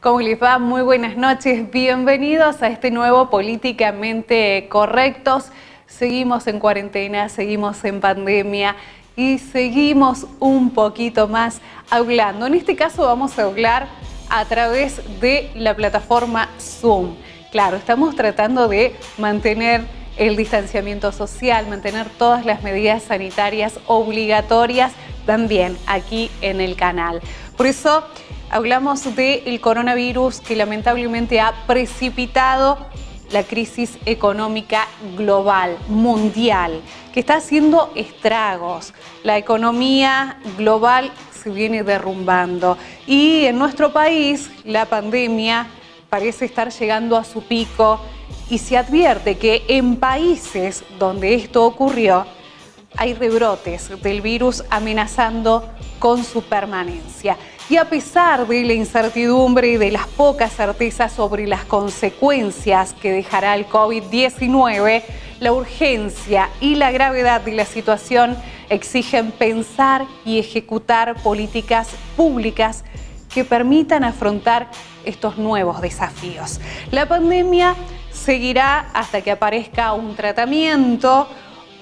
¿Cómo les va? Muy buenas noches. Bienvenidos a este nuevo Políticamente Correctos. Seguimos en cuarentena, seguimos en pandemia y seguimos un poquito más hablando. En este caso vamos a hablar a través de la plataforma Zoom. Claro, estamos tratando de mantener el distanciamiento social, mantener todas las medidas sanitarias obligatorias también aquí en el canal. Por eso hablamos del coronavirus que lamentablemente ha precipitado la crisis económica global, mundial, que está haciendo estragos. La economía global se viene derrumbando y en nuestro país la pandemia parece estar llegando a su pico y se advierte que en países donde esto ocurrió hay rebrotes del virus amenazando con su permanencia. Y a pesar de la incertidumbre y de las pocas certezas sobre las consecuencias que dejará el COVID-19, la urgencia y la gravedad de la situación exigen pensar y ejecutar políticas públicas que permitan afrontar estos nuevos desafíos. La pandemia seguirá hasta que aparezca un tratamiento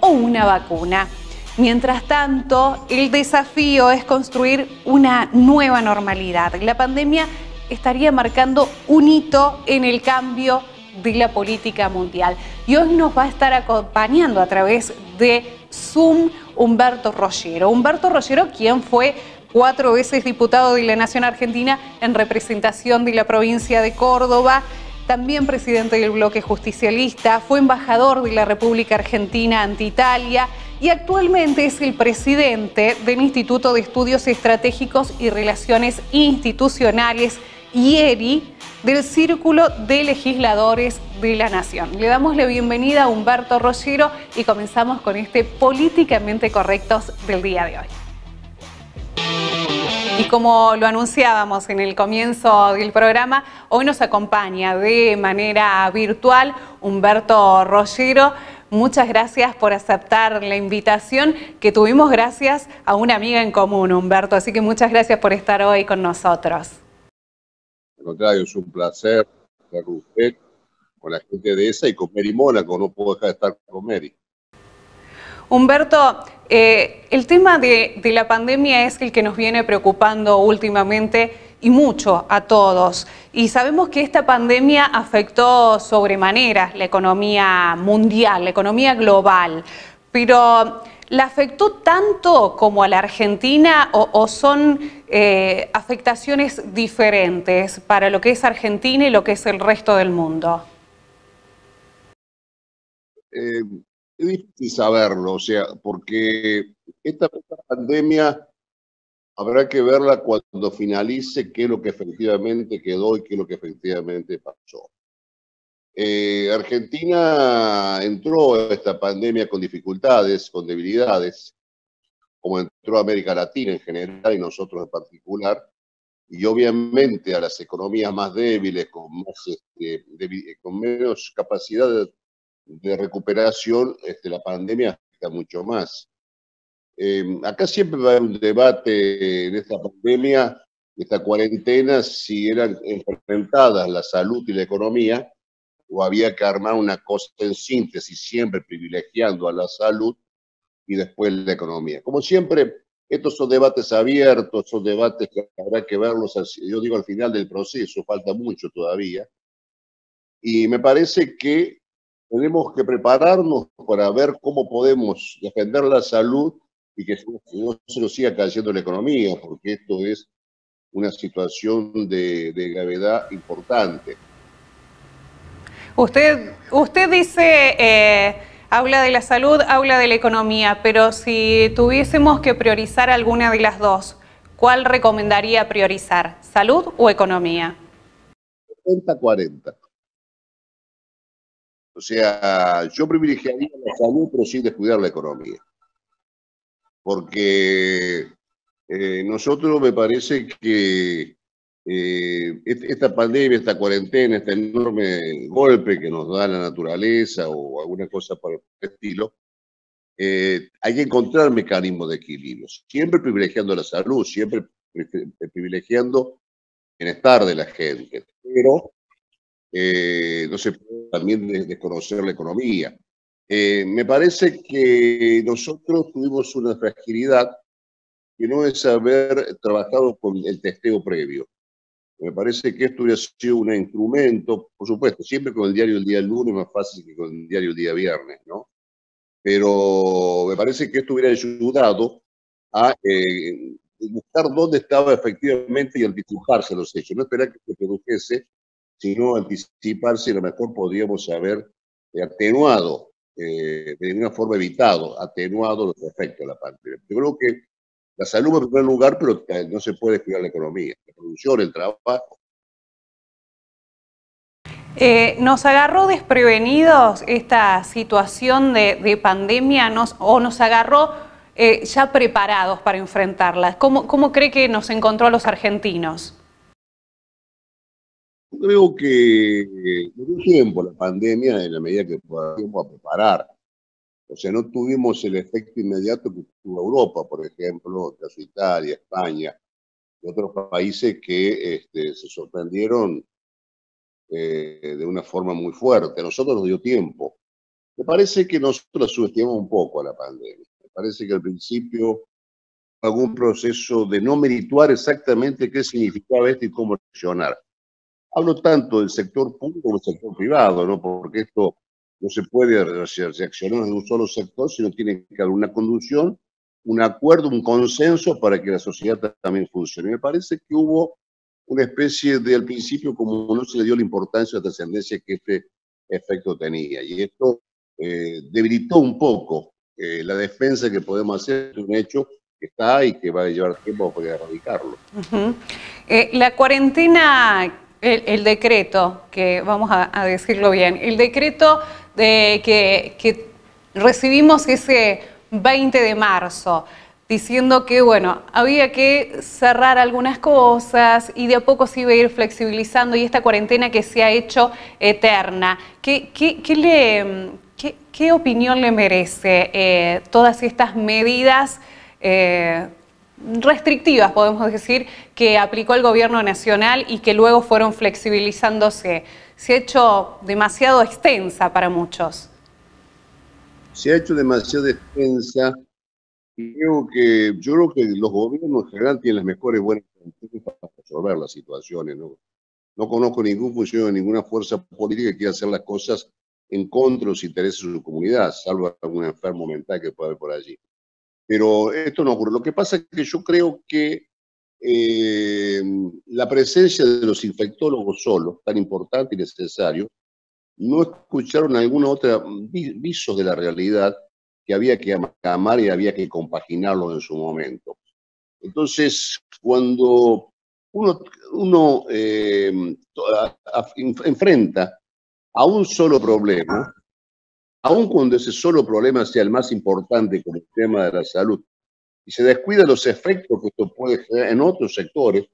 o una vacuna. Mientras tanto, el desafío es construir una nueva normalidad. La pandemia estaría marcando un hito en el cambio de la política mundial. Y hoy nos va a estar acompañando a través de Zoom Humberto Rollero. Humberto Rollero, quien fue 4 veces diputado de la Nación Argentina en representación de la provincia de Córdoba, también presidente del bloque justicialista, fue embajador de la República Argentina ante Italia y actualmente es el presidente del Instituto de Estudios Estratégicos y Relaciones Institucionales, IERI, del Círculo de Legisladores de la Nación. Le damos la bienvenida a Humberto Rollero y comenzamos con este Políticamente Correctos del día de hoy. Y como lo anunciábamos en el comienzo del programa, hoy nos acompaña de manera virtual Humberto Rollero. Muchas gracias por aceptar la invitación que tuvimos gracias a una amiga en común, Humberto. Así que muchas gracias por estar hoy con nosotros. Al contrario, es un placer estar con usted, con la gente de esa y con Mary Mónaco. No puedo dejar de estar con Mary. Humberto, el tema de la pandemia es el que nos viene preocupando últimamente y mucho a todos. Y sabemos que esta pandemia afectó sobremanera la economía mundial, la economía global. Pero, ¿la afectó tanto como a la Argentina o son afectaciones diferentes para lo que es Argentina y lo que es el resto del mundo? Es difícil saberlo, o sea, porque esta pandemia habrá que verla cuando finalice qué es lo que efectivamente quedó y qué es lo que efectivamente pasó. Argentina entró a esta pandemia con dificultades, con debilidades, como entró América Latina en general y nosotros en particular, y obviamente a las economías más débiles, con menos capacidad de recuperación, la pandemia afecta mucho más. Acá siempre va a haber un debate en esta pandemia, esta cuarentena, si eran enfrentadas la salud y la economía, o había que armar una cosa en síntesis, siempre privilegiando a la salud y después la economía. Como siempre, estos son debates abiertos, son debates que habrá que verlos, yo digo, al final del proceso, falta mucho todavía, y me parece que tenemos que prepararnos para ver cómo podemos defender la salud y que no se nos siga cayendo la economía, porque esto es una situación de gravedad importante. Usted dice, habla de la salud, habla de la economía, pero si tuviésemos que priorizar alguna de las dos, ¿cuál recomendaría priorizar? ¿Salud o economía? 70-40. O sea, yo privilegiaría la salud, pero sin descuidar la economía. Porque nosotros me parece que esta pandemia, esta cuarentena, este enorme golpe que nos da la naturaleza o alguna cosa por el estilo, hay que encontrar mecanismos de equilibrio, siempre privilegiando la salud, siempre privilegiando bienestar de la gente, pero no se puede también desconocer la economía. Me parece que nosotros tuvimos una fragilidad que no es haber trabajado con el testeo previo. Me parece que esto hubiera sido un instrumento, por supuesto, siempre con el diario el día lunes más fácil que con el diario el día viernes, ¿no? Pero me parece que esto hubiera ayudado a buscar dónde estaba efectivamente y anticiparse los hechos. No esperar que se produjese, sino anticiparse y a lo mejor podríamos haber atenuado, de una forma evitado, atenuado los efectos de la pandemia. Yo creo que la salud en primer lugar, pero no se puede descuidar la economía, la producción, el trabajo. ¿Nos agarró desprevenidos esta situación de pandemia o nos agarró ya preparados para enfrentarla? ¿Cómo cree que nos encontró a los argentinos? Creo que nos dio tiempo la pandemia en la medida que podíamos a preparar. O sea, no tuvimos el efecto inmediato que tuvo Europa, por ejemplo, caso Italia, España y otros países que se sorprendieron de una forma muy fuerte. A nosotros nos dio tiempo. Me parece que nosotros subestimamos un poco a la pandemia. Me parece que al principio algún proceso de no merituar exactamente qué significaba esto y cómo reaccionar. Hablo tanto del sector público como del sector privado, ¿no? Porque esto no se puede reaccionar en un solo sector, sino tiene que haber una conducción, un acuerdo, un consenso para que la sociedad también funcione. Me parece que hubo una especie de, al principio, como no se le dio la importancia o la trascendencia que este efecto tenía. Y esto debilitó un poco la defensa que podemos hacer de un hecho que está y que va a llevar tiempo para erradicarlo. La cuarentena, el decreto, que vamos a decirlo bien, el decreto de que recibimos ese 20 de marzo, diciendo que, bueno, había que cerrar algunas cosas y de a poco se iba a ir flexibilizando, y esta cuarentena que se ha hecho eterna. ¿Qué opinión le merece todas estas medidas restrictivas, podemos decir, que aplicó el gobierno nacional y que luego fueron flexibilizándose? Se ha hecho demasiado extensa para muchos. Se ha hecho demasiado extensa. Yo creo que los gobiernos en general tienen las mejores buenas intenciones para resolver las situaciones, ¿no? No conozco ningún funcionario de ninguna fuerza política que quiera hacer las cosas en contra de los intereses de su comunidad, salvo algún enfermo mental que pueda haber por allí. Pero esto no ocurre. Lo que pasa es que yo creo que la presencia de los infectólogos solos, tan importante y necesario, no escucharon alguna otra visos de la realidad que había que amar y había que compaginarlo en su momento. Entonces, cuando uno enfrenta a un solo problema, aun cuando ese solo problema sea el más importante como el tema de la salud, y se descuida los efectos que esto puede generar en otros sectores,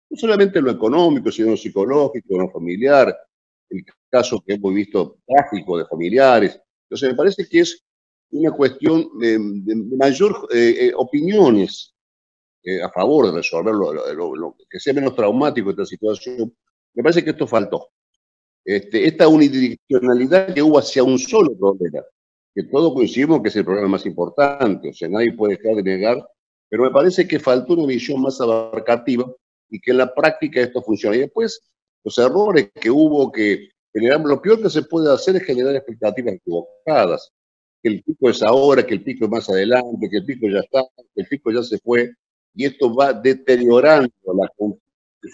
no solamente en lo económico, sino en lo psicológico, en lo familiar, el caso que hemos visto trágico de familiares. Entonces, me parece que es una cuestión de mayor opiniones a favor de resolver lo que sea menos traumático esta situación. Me parece que esto faltó. Esta unidireccionalidad que hubo hacia un solo problema, que todos coincidimos que es el problema más importante, o sea, nadie puede dejar de negar, pero me parece que faltó una visión más abarcativa y que en la práctica esto funciona. Y después, los errores que hubo, que generamos, lo peor que se puede hacer es generar expectativas equivocadas, que el pico es ahora, que el pico es más adelante, que el pico ya está, que el pico ya se fue, y esto va deteriorando la confianza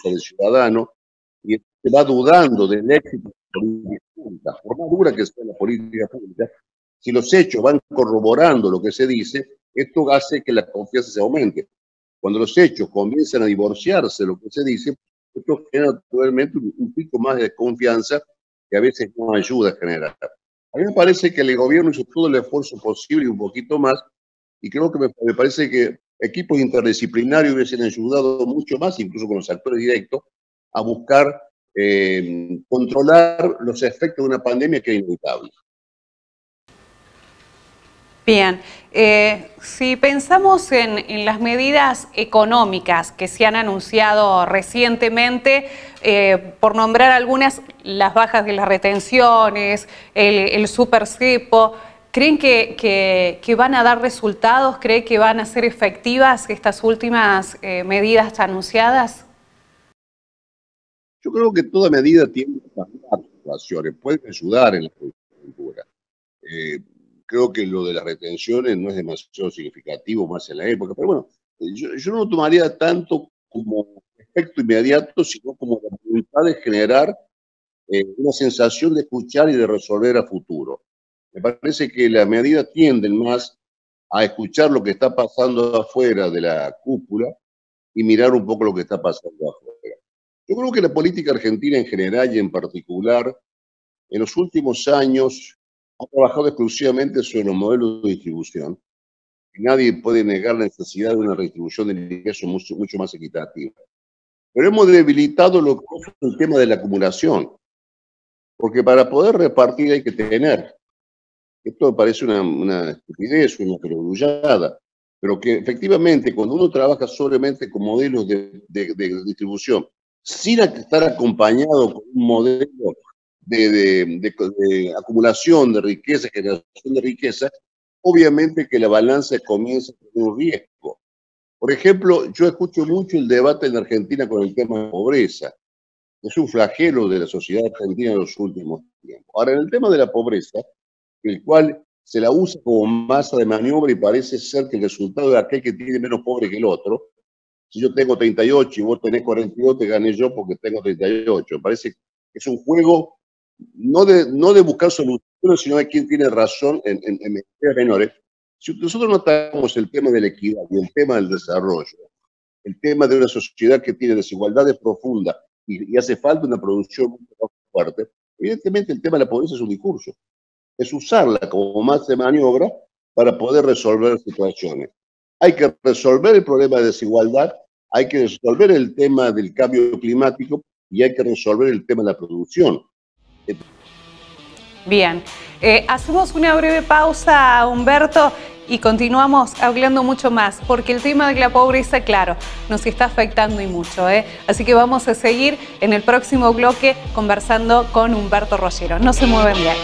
del ciudadano y se va dudando del éxito de la política pública. Por más dura que sea la política pública, si los hechos van corroborando lo que se dice, esto hace que la confianza se aumente. Cuando los hechos comienzan a divorciarse de lo que se dice, esto genera naturalmente un pico más de confianza que a veces no ayuda a generar. A mí me parece que el gobierno hizo todo el esfuerzo posible y un poquito más, y creo que me parece que equipos interdisciplinarios hubiesen ayudado mucho más, incluso con los actores directos, a buscar controlar los efectos de una pandemia que es inevitable. Bien, si pensamos en las medidas económicas que se han anunciado recientemente, por nombrar algunas, las bajas de las retenciones, el super cepo, ¿creen que van a dar resultados? ¿Creen que van a ser efectivas estas últimas medidas anunciadas? Yo creo que toda medida tiene que cambiar situaciones, puede ayudar en la coyuntura. Creo que lo de las retenciones no es demasiado significativo más en la época, pero bueno, yo no lo tomaría tanto como efecto inmediato, sino como la voluntad de generar una sensación de escuchar y de resolver a futuro. Me parece que las medidas tienden más a escuchar lo que está pasando afuera de la cúpula y mirar un poco lo que está pasando afuera. Yo creo que la política argentina en general y en particular, en los últimos años, ha trabajado exclusivamente sobre los modelos de distribución. Y nadie puede negar la necesidad de una redistribución del ingreso mucho más equitativa. Pero hemos debilitado lo que es el tema de la acumulación, porque para poder repartir hay que tener. Esto me parece una estupidez, una perogrullada, pero que efectivamente cuando uno trabaja solamente con modelos de distribución, sin estar acompañado con un modelo de acumulación de riqueza, generación de riqueza, obviamente que la balanza comienza a tener un riesgo. Por ejemplo, yo escucho mucho el debate en Argentina con el tema de pobreza. Es un flagelo de la sociedad argentina en los últimos tiempos. Ahora, en el tema de la pobreza, el cual se la usa como masa de maniobra y parece ser que el resultado de aquel que tiene menos pobre que el otro, si yo tengo 38 y vos tenés 42, te gané yo porque tengo 38. Parece que es un juego no de buscar soluciones, sino de quién tiene razón en materias menores. Si nosotros no atacamos el tema de la equidad y el tema del desarrollo, el tema de una sociedad que tiene desigualdades profundas y hace falta una producción mucho más fuerte, evidentemente el tema de la pobreza es un discurso. Es usarla como masa de maniobra para poder resolver situaciones. Hay que resolver el problema de desigualdad, hay que resolver el tema del cambio climático y hay que resolver el tema de la producción. Bien, hacemos una breve pausa, Humberto, y continuamos hablando mucho más, porque el tema de la pobreza, claro, nos está afectando y mucho, Así que vamos a seguir en el próximo bloque conversando con Humberto Rollero. No se mueven de ahí.